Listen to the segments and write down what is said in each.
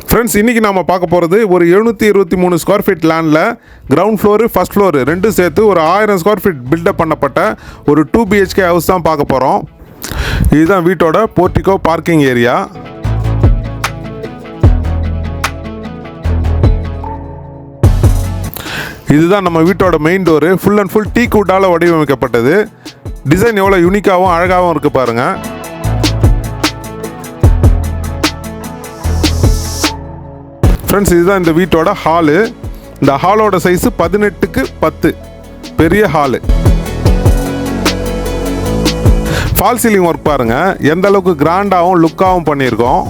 Friends, இன்றைக்கி நாம் பார்க்க போகிறது ஒரு 723 ஸ்கொயர் ஃபீட் லேண்டில் கிரவுண்ட் ஃப்ளோரு ஃபஸ்ட் ஃப்ளோரு ரெண்டும் சேர்த்து ஒரு 1000 ஸ்கொயர் ஃபீட் பில்டப் பண்ணப்பட்ட ஒரு 2 BHK ஹவுஸ் தான் பார்க்க போகிறோம். இதுதான் வீட்டோட போர்ட்டிகோ பார்க்கிங் ஏரியா. இதுதான் நம்ம வீட்டோட main door. Full and full teak வுட்டால் வடிவமைக்கப்பட்டது. டிசைன் எவ்வளோ யூனிக்காகவும் அழகாகவும் இருக்குது பாருங்கள். ஃப்ரெண்ட்ஸ், இதுதான் இந்த வீட்டோட ஹாலு. இந்த ஹாலோட சைஸு 18x10, பெரிய ஹாலு. ஃபால் சீலிங் ஒர்க் பாருங்கள், எந்த அளவுக்கு கிராண்டாகவும் லுக்காகவும் பண்ணியிருக்கோம்.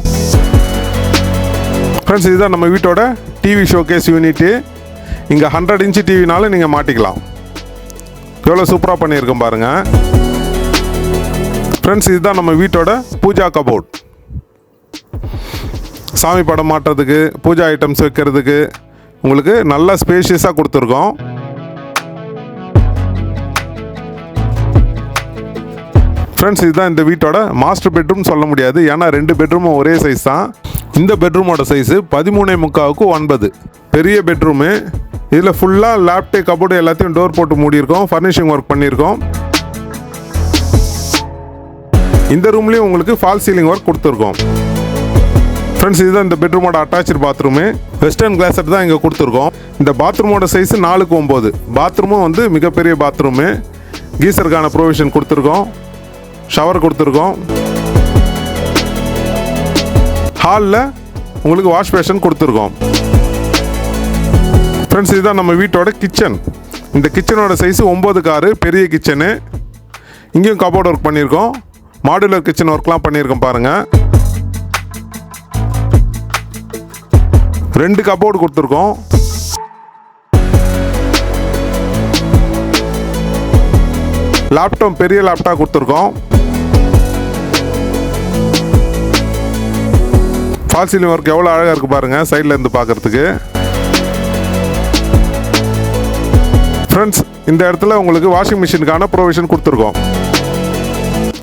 ஃப்ரெண்ட்ஸ், இதுதான் நம்ம வீட்டோட டிவி ஷோகேஸ் யூனிட்டு. இங்கே 100 இன்ச்சு டிவினாலும் நீங்கள் மாட்டிக்கலாம். எவ்வளோ சூப்பராக பண்ணியிருக்கோம் பாருங்கள். ஃப்ரெண்ட்ஸ், இதுதான் நம்ம வீட்டோட பூஜா கபோர்ட். சாமி படம் மாட்டுறதுக்கு, பூஜா ஐட்டம்ஸ் வைக்கிறதுக்கு உங்களுக்கு நல்லா ஸ்பேஷியஸாக கொடுத்துருக்கோம். ஃப்ரெண்ட்ஸ், இதுதான் இந்த வீட்டோட மாஸ்டர் பெட்ரூம் சொல்ல முடியாது, ஏன்னா 2 பெட்ரூமும் ஒரே சைஸ் தான். இந்த பெட்ரூமோட சைஸு 13.75 பெரிய பெட்ரூமு. இதில் ஃபுல்லாக லேப்டே கபோர்டு எல்லாத்தையும் டோர் போட்டு மூடியிருக்கோம். ஃபர்னிஷிங் ஒர்க் பண்ணியிருக்கோம். இந்த ரூம்லேயும் உங்களுக்கு ஃபால் சீலிங் ஒர்க் கொடுத்துருக்கோம். ஃப்ரெண்ட்ஸ், இதுதான் இந்த பெட்ரூமோட அட்டாச்சு பாத்ரூமு. வெஸ்டர்ன் கிளாஸட் தான் இங்கே கொடுத்துருக்கோம். இந்த பாத்ரூமோட சைஸு 4x9. பாத்ரூமும் வந்து மிகப்பெரிய பாத்ரூமு. கீசருக்கான ப்ரொவிஷன் கொடுத்துருக்கோம். ஷவர் கொடுத்துருக்கோம். ஹாலில் உங்களுக்கு வாஷ் பேஷன் கொடுத்துருக்கோம். ஃப்ரெண்ட்ஸ், இதுதான் நம்ம வீட்டோட கிச்சன். இந்த கிச்சனோட சைஸு 9x6, பெரிய கிச்சனு. இங்கேயும் கபோர்ட் ஒர்க் பண்ணியிருக்கோம். மாடுலர் கிச்சன் ஒர்க்லாம் பண்ணியிருக்கோம் பாருங்கள். 2 கபோர்டு கொடுத்துருக்கோம். லேப்டாப் பெரிய லேப்டாப் கொடுத்துருக்கோம். ஃபால் சீலிங் ஒர்க் எவ்வளோ அழகாக இருக்குது பாருங்கள், சைடில் இருந்து பார்க்குறதுக்கு. ஃப்ரெண்ட்ஸ், இந்த இடத்துல உங்களுக்கு வாஷிங் மிஷினுக்கான ப்ரொவிஷன் கொடுத்துருக்கோம்.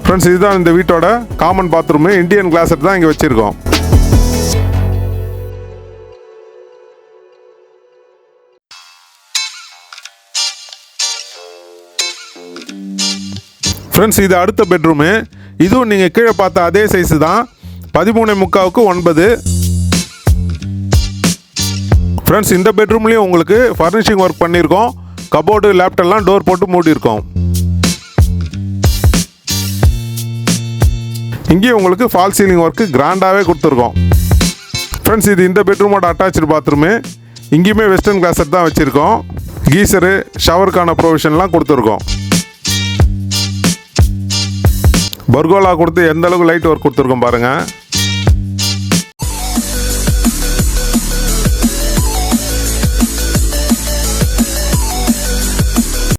ஃப்ரெண்ட்ஸ், இதுதான் இந்த வீட்டோட காமன் பாத்ரூமு. இந்தியன் கிளாஸட் தான் இங்கே வச்சுருக்கோம். ஃப்ரெண்ட்ஸ், இது அடுத்த பெட்ரூமு. இதுவும் நீங்கள் கீழே பார்த்த அதே சைஸு தான், 13.75. ஃப்ரெண்ட்ஸ், இந்த பெட்ரூம்லேயும் உங்களுக்கு ஃபர்னிஷிங் ஒர்க் பண்ணியிருக்கோம். கபோர்டு, லேப்டாப்லாம் டோர் போட்டு மூடியிருக்கோம். இங்கேயும் உங்களுக்கு ஃபால் சீலிங் ஒர்க்கு கிராண்டாகவே கொடுத்துருக்கோம். ஃப்ரெண்ட்ஸ், இது இந்த பெட்ரூமோட அட்டாச்சு பாத்ரூமு. இங்கேயுமே வெஸ்டர்ன் கிளாஸட் தான் வச்சுருக்கோம். கீசரு, ஷவருக்கான ப்ரொவிஷன்லாம் கொடுத்துருக்கோம். பர்கோலா கொடுத்து எந்த அளவுக்கு லைட் ஒர்க் கொடுத்துருக்கோம் பாருங்கள்.